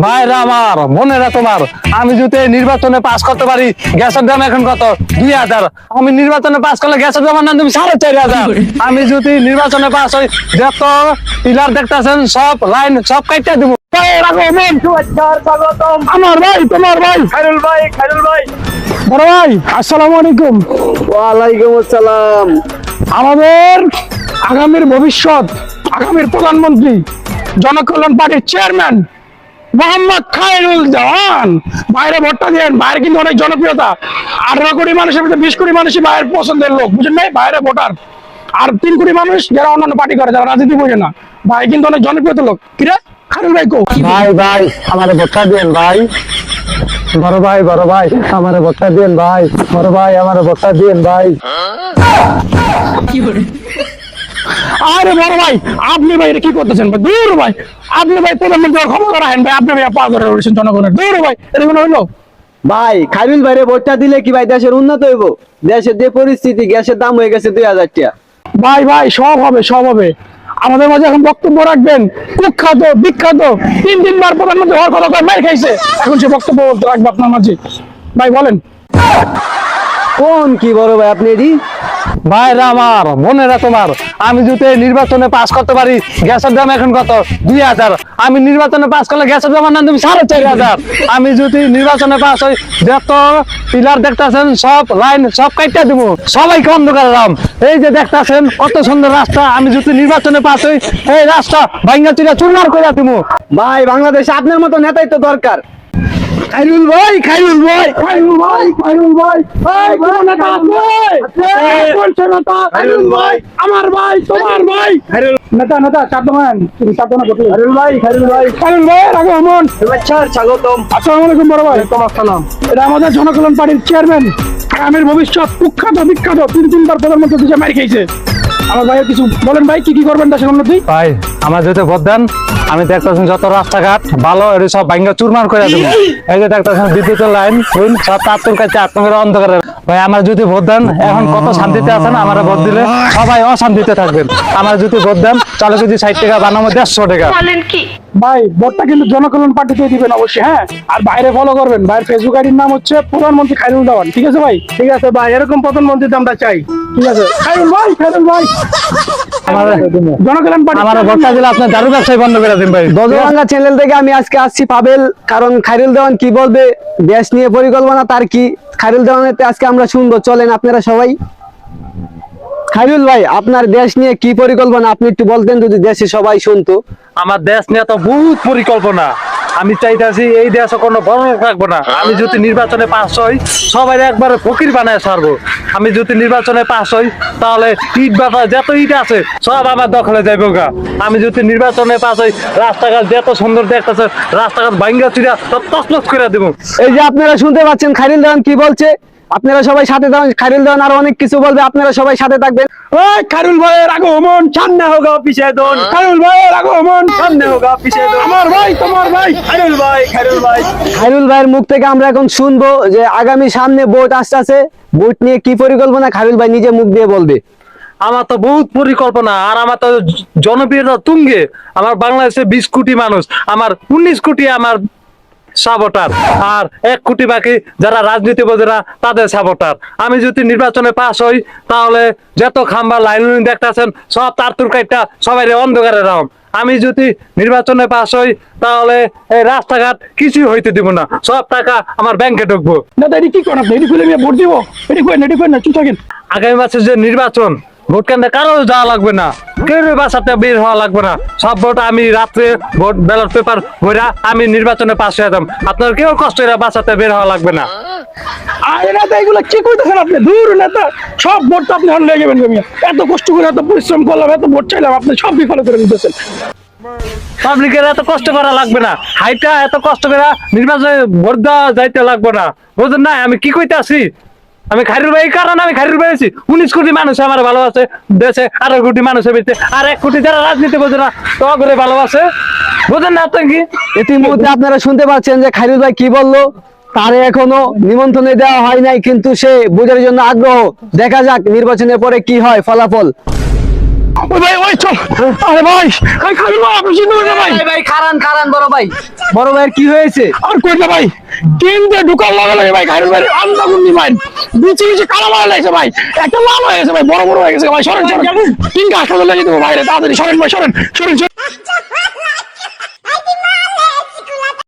ভাইরা আমার, বোনেরা তোমার, আমি যদি নির্বাচনে পাস করতে পারি, গ্যাসের দাম এখন কত? 2000। আমি নির্বাচনে পাস করলে গ্যাসের দাম নাম তুমি 4500। আমি যদি নির্বাচনে পাস হই, যত পিলার দেখতেছেন সব লাইন সব কাটতে দিব। আমার ভাই, তোমার ভাই খাইরুল ভাই, বড় ভাই আসসালামু আলাইকুম। ওয়ালাইকুম আসসালাম। আমাদের আগামীর ভবিষ্যৎ, আগামীর প্রধানমন্ত্রী, জনকল্যাণ পার্টির চেয়ারম্যান মোহাম্মদ খায়রুল দেওয়ান বাইরে ভোটটা দেন। বাইরে কিন্তু অনেক জনপ্রিয়তা, 18 কোটি মানুষের মধ্যে 20 কোটি মানুষই বাইরের পছন্দের লোক, বুঝেন নাই? বাইরে ভোটার আর 3 কোটি মানুষ যারা অন্যান্য পার্টি করে, যারা রাজনীতি বোঝে না। ভাই কিন্তু অনেক জনপ্রিয়তা লোক। কিরে খায়রুল ভাই কো? ভাই ভাই আমার ভোটটা দেন ভাই। বড় ভাই, বড় ভাই আমার ভোটটা দেন ভাই। বড় ভাই আমার ভোটটা দেন ভাই। আরে বড় ভাই, আপনি ভাই এটা কি করতেছেন ভাই? দূর ভাই, আপনি ভাই প্রধানমন্ত্রী ক্ষমতা রাখেন ভাই, আপনি ভাই পা করে রয়েছেন জনগণের। দূর ভাই, এটা কোনো হইলো? ভাই খাইরুল ভাইরে ভোটটা দিলে কি ভাই দেশের উন্নত হইব? দেশের যে পরিস্থিতি, গ্যাসের দাম হয়ে গেছে 2000 টাকা। ভাই ভাই সব হবে, সব হবে। আমাদের মাঝে এখন বক্তব্য রাখবেন কুখ্যাত বিখ্যাত 3 বার প্রধানমন্ত্রী হওয়ার কথা কয়ে মার খাইছে, এখন সে বক্তব্য রাখবে আপনার মাঝে। ভাই বলেন। কোন কি বড় ভাই আপনি এডি? ভাইরা আমার, বোনেরা তোমার, আমি যদি নির্বাচনে পাস করতে পারি, গ্যাসের দাম এখন কত? 2000। আমি নির্বাচনে পাস করলে গ্যাসের দাম নাম তুমি 4500। আমি যদি নির্বাচনে পাস হই, যত পিলার দেখতেছেন সব লাইন সব কাটতে দিব, সবাইকে অন্ধকার রাম। এই যে দেখতেছেন কত সুন্দর রাস্তা, আমি যদি নির্বাচনে পাস হই, এই রাস্তা ভাঙ্গা চুরা চুরমার করে দিব। ভাই বাংলাদেশে আপনার মতো নেতাই তো দরকার। খাইরুল ভাই, খাইরুল ভাই, খাইরুল ভাই, খাইরুল ভাই, ভাই কোন নেতা আছে? কোন নেতা? খাইরুল ভাই, আমার ভাই, তোমার ভাই। খাইরুল নেতা, নেতা চাঁদমান, তুমি চাঁদনা বটে। খাইরুল ভাই, খাইরুল ভাই, খাইরুল ভাই আগে আমন। শুভেচ্ছা স্বাগতম। আসসালামু আলাইকুম বড় ভাই। তোমার সালাম। এটা আমাদের জনকল্যাণ পার্টির চেয়ারম্যান, আগামীর ভবিষ্যৎ কুখ্যাত বিখ্যাত 3 বার প্রধানমন্ত্রী দিশা মারি খেয়েছে। আমার ভাই কিছু বলেন ভাই, কি কি করবেন দেশের উন্নতি? ভাই আমার যদি ভোট দেন, আমি দেখতেছেন যত রাস্তাঘাট ভালো এটা সব ভাঙ্গা চুরমার করে দেবো। এই যে দেখতেছেন বিদ্যুতের লাইন সব তার কাছে আপনাদের অন্ধকারে। ভাই আমার যদি ভোট দেন, এখন কত শান্তিতে আছেন, আমার ভোট দিলে সবাই অশান্তিতে থাকবেন। আমার যদি ভোট দেন, চালু কেজি 60 টাকা, বানাবো 150 টাকা। ভাই ভোটটা কিন্তু জনকল্যাণ পার্টিতে দিবেন অবশ্যই, হ্যাঁ। আর বাইরে ফলো করবেন, ভাইয়ের ফেসবুক আইডির নাম হচ্ছে প্রধানমন্ত্রী খায়রুল দেওয়ান, ঠিক আছে ভাই? ঠিক আছে ভাই, এরকম প্রধানমন্ত্রী আমরা চাই, ঠিক আছে? খায়রুল ভাই, খায়রুল ভাই, আমার জনকল্যাণ পার্টি আমার ভোটটা দিলে আপনার দারু ব্যবসায় বন্ধ করে দিন ভাই। দজবাংলা চ্যানেল থেকে আমি আজকে আসছি পাবেল, কারণ খাইরুল দেওয়ান কি বলবে দেশ নিয়ে পরিকল্পনা তার কি, খাইরুল দেওয়ানের আজকে আমরা শুনবো। চলেন আপনারা সবাই। খাইরুল ভাই আপনার দেশ নিয়ে কি পরিকল্পনা আপনি একটু বলতেন, যদি দেশে সবাই শুনতো। আমার দেশ নিয়ে তো বহুত পরিকল্পনা। আমি চাইতেছি এই দেশে কোনো বড় লোক রাখবো না। আমি যদি নির্বাচনে পাস হই, সবাই একবারে ফকির বানায় ছাড়বো। আমি যদি নির্বাচনে পাস হই, তাহলে ইট বাটা যত ইট আছে সব আমার দখলে যাইব গা। আমি যদি নির্বাচনে পাস হই, রাস্তাঘাট যত সুন্দর দেখতেছে, রাস্তাঘাট ভাঙ্গা চুরা সব তছনছ করে দেবো। এই যে আপনারা শুনতে পাচ্ছেন খাইরুল দেওয়ান কি বলছে, আপনারা সবাই সাথে থাকুন। খাইরুল দেওয়ান আরো অনেক কিছু বলবে, আপনারা সবাই সাথে থাকবেন। ওই খায়রুল ভাইয়ের আগমন, সামনে হোগা পিছে দন। খায়রুল ভাইয়ের আগমন, সামনে হোগা পিছে দন। আমার ভাই, তোমার ভাই, খায়রুল ভাই, খায়রুল ভাই। খাইরুল ভাইয়ের মুখ থেকে আমরা এখন শুনবো যে আগামী সামনে ভোট আসতেছে, ভোট নিয়ে কি পরিকল্পনা খাইরুল ভাই নিজে মুখ দিয়ে বলবে। আমার তো বহুত পরিকল্পনা, আর আমার তো জনপ্রিয়তা তুঙ্গে। আমার বাংলাদেশে 20 কোটি মানুষ, আমার 19 কোটি আমার সাপোর্টার, আর 1 কোটি বাকি যারা রাজনীতি বোঝে না তাদের সাপোর্টার। আমি যদি নির্বাচনে পাস হই, তাহলে যত খাম্বা লাইন দেখতেছেন সব তার তুরকাইটা সবাই অন্ধকারে রাম। আমি যদি নির্বাচনে পাস হই, তাহলে এই রাস্তাঘাট কিছুই হইতে দিব না, সব টাকা আমার ব্যাংকে ঢুকবো। না এটি কি করেন আপনি? এটি খুলে নিয়ে ভোট দিব? এটি করেন, এটি করেন না, চুপ থাকেন। আগামী মাসের যে নির্বাচন, ভোট কেন্দ্রে কারো যাওয়া লাগবে না, কেউ বাসাতে বের হওয়া লাগবে না। সব ভোট আমি রাত্রে ভোট ব্যালট পেপার ভরা আমি নির্বাচনে পাস হয়ে যেতাম। আপনার কেউ কষ্ট করে বাসাতে বের হওয়া লাগবে না। আরে নেতা এগুলো কি কইতেছেন আপনি? দূর নেতা, সব ভোট তো আপনি হন লেগে যাবেন। এত কষ্ট করে এত পরিশ্রম করলাম, এত ভোট চাইলাম, আপনি সব বিফলে করে দিতেছেন। পাবলিকের এত কষ্ট করা লাগবে না, হাইটা এত কষ্ট করে নির্বাচনে ভোট দেওয়া যাইতে লাগবে না, বুঝলেন না? আমি কি কইতে আছি? আমি খায়রুল ভাই, কারণ আমি খায়রুল ভাই আছি। 19 কোটি মানুষ আমার ভালোবাসে দেশে, 18 কোটি মানুষের ভিতরে, আর 1 কোটি যারা রাজনীতি বোঝে না তো করে ভালোবাসে, বুঝেন না আপনি? কি ইতিমধ্যে আপনারা শুনতে পাচ্ছেন যে খাইরুল ভাই কি বললো। তারে এখনো নিমন্ত্রণে দেওয়া হয় নাই, কিন্তু সে বোঝার জন্য আগ্রহ। দেখা যাক নির্বাচনের পরে কি হয় ফলাফল। ওই ভাই ওই চল আরে ভাই ভাই খাইরুল ভাই আপনি চিন্তা করেন না ভাই ভাই খারান খারান বড় ভাই, বড় ভাইয়ের কি হয়েছে? আর কই না ভাই কেন্দ্রে ঢুকার লাগে ভাই খাইরুল ভাই আন্দাগুন্দি ভাই বিচি বিচি কালা মারা লাগছে ভাই একটা লাল হয়ে গেছে ভাই বড় বড় হয়ে গেছে ভাই সরেন সরেন তিন গাছ লাগে দেবো বাইরে তাড়াতাড়ি সরেন ভাই সরেন সরেন সরেন